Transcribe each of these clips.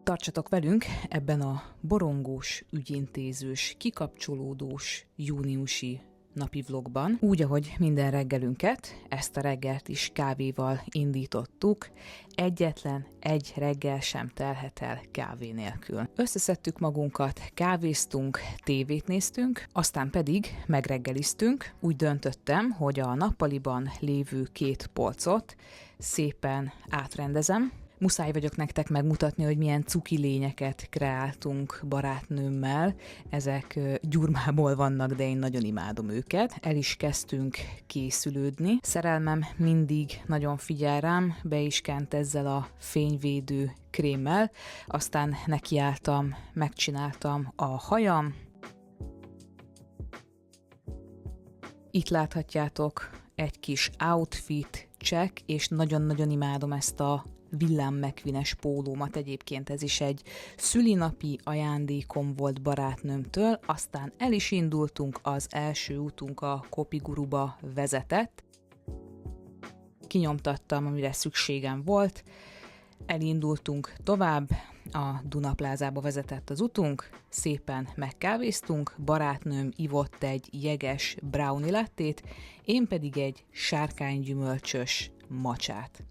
Tartsatok velünk ebben a borongós, ügyintézős, kikapcsolódós júniusi napi vlogban. Úgy, ahogy minden reggelünket, ezt a reggelt is kávéval indítottuk. Egyetlen egy reggel sem telhet el kávé nélkül. Összeszedtük magunkat, kávéztunk, tévét néztünk, aztán pedig megreggeliztünk. Úgy döntöttem, hogy a nappaliban lévő 2 polcot szépen átrendezem. Muszáj vagyok nektek megmutatni, hogy milyen cuki lényeket kreáltunk barátnőmmel. Ezek gyurmából vannak, de én nagyon imádom őket. El is kezdtünk készülődni. Szerelmem mindig nagyon figyel rám, be is kent ezzel a fényvédő krémmel. Aztán nekiálltam, megcsináltam a hajam. Itt láthatjátok egy kis outfit check, és nagyon-nagyon imádom ezt a Villám McQueen-es pólómat. Egyébként ez is egy szülinapi ajándékom volt barátnőmtől, aztán el is indultunk, az első útunk a Kopiguruba vezetett. Kinyomtattam, amire szükségem volt, elindultunk tovább, a Dunaplázába vezetett az utunk, szépen megkávéztunk, barátnőm ivott egy jeges brownie lattét, én pedig egy sárkánygyümölcsös macsát.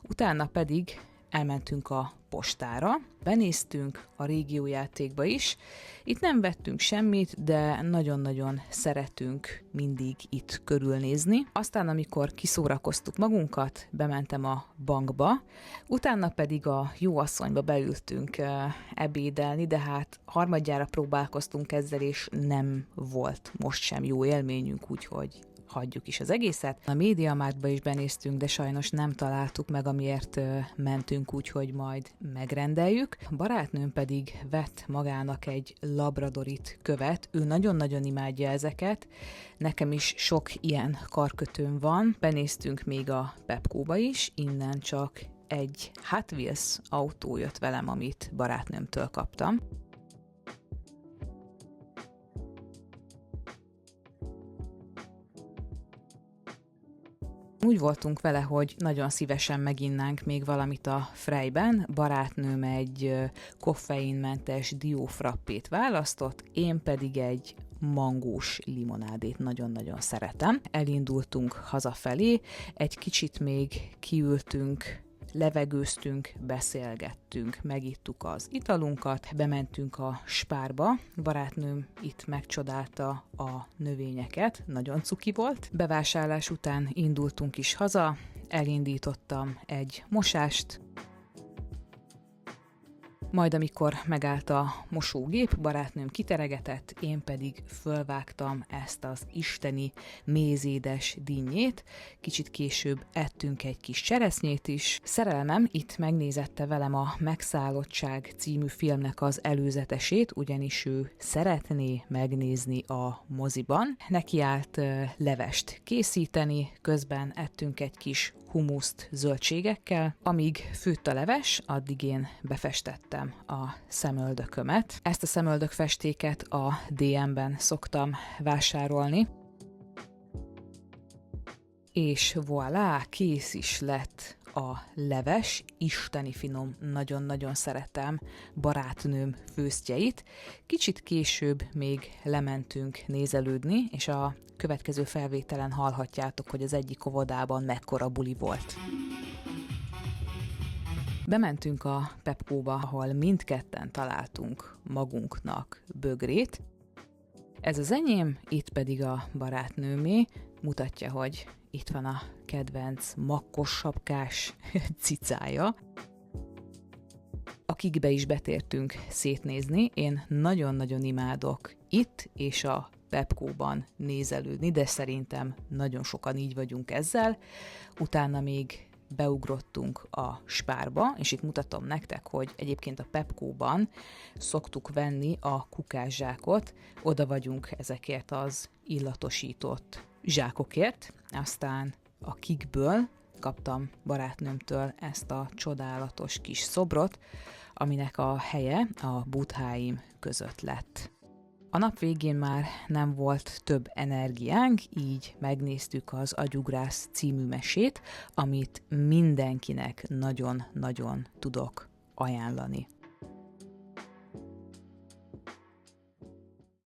Utána pedig elmentünk a postára, benéztünk a régiójátékba is. Itt nem vettünk semmit, de nagyon-nagyon szeretünk mindig itt körülnézni. Aztán, amikor kiszórakoztuk magunkat, bementem a bankba, utána pedig a jóasszonyba beültünk ebédelni, de hát harmadjára próbálkoztunk ezzel, és nem volt most sem jó élményünk, úgyhogy hagyjuk is az egészet. A MediaMarktba is benéztünk, de sajnos nem találtuk meg, amiért mentünk, úgyhogy majd megrendeljük. A barátnőm pedig vett magának egy labradorit követ, ő nagyon-nagyon imádja ezeket, nekem is sok ilyen karkötőm van. Benéztünk még a Pepco-ba is, innen csak egy Hot Wheels autó jött velem, amit barátnőmtől kaptam. Úgy voltunk vele, hogy nagyon szívesen meginnánk még valamit a Freyben. Barátnőm egy koffeinmentes diófrappét választott, én pedig egy mangós limonádét nagyon-nagyon szeretem. Elindultunk hazafelé, egy kicsit még kiültünk, levegőztünk, beszélgettünk, megittuk az italunkat, bementünk a Spárba, barátnőm itt megcsodálta a növényeket, nagyon cuki volt. Bevásárlás után indultunk is haza, elindítottam egy mosást, majd amikor megállt a mosógép, barátnőm kiteregetett, én pedig fölvágtam ezt az isteni mézédes dinnyét. Kicsit később ettünk egy kis cseresznyét is. Szerelmem itt megnézette velem a Megszállottság című filmnek az előzetesét, ugyanis ő szeretné megnézni a moziban. Nekiállt levest készíteni, közben ettünk egy kis humuszt zöldségekkel. Amíg főtt a leves, addig én befestettem a szemöldökömet. Ezt a szemöldökfestéket a DM-ben szoktam vásárolni. És voilà, kész is lett a leves, isteni finom, nagyon-nagyon szeretem barátnőm főztjeit. Kicsit később még lementünk nézelődni, és a következő felvételen hallhatjátok, hogy az egyik óvodában mekkora buli volt. Bementünk a Pepco-ba, ahol mindketten találtunk magunknak bögrét. Ez az enyém, itt pedig a barátnőmé, mutatja, hogy itt van a kedvenc makkos sapkás cicája. A Kikbe is betértünk szétnézni, én nagyon-nagyon imádok itt és a Pepco-ban nézelődni, de szerintem nagyon sokan így vagyunk ezzel. Utána még beugrottunk a Spárba, és itt mutatom nektek, hogy egyébként a Pepco-ban szoktuk venni a kukászsákot, oda vagyunk ezekért az illatosított zsákokért, aztán a Kikből kaptam barátnőmtől ezt a csodálatos kis szobrot, aminek a helye a butháim között lett. A nap végén már nem volt több energiánk, így megnéztük az Agyugrász című mesét, amit mindenkinek nagyon-nagyon tudok ajánlani.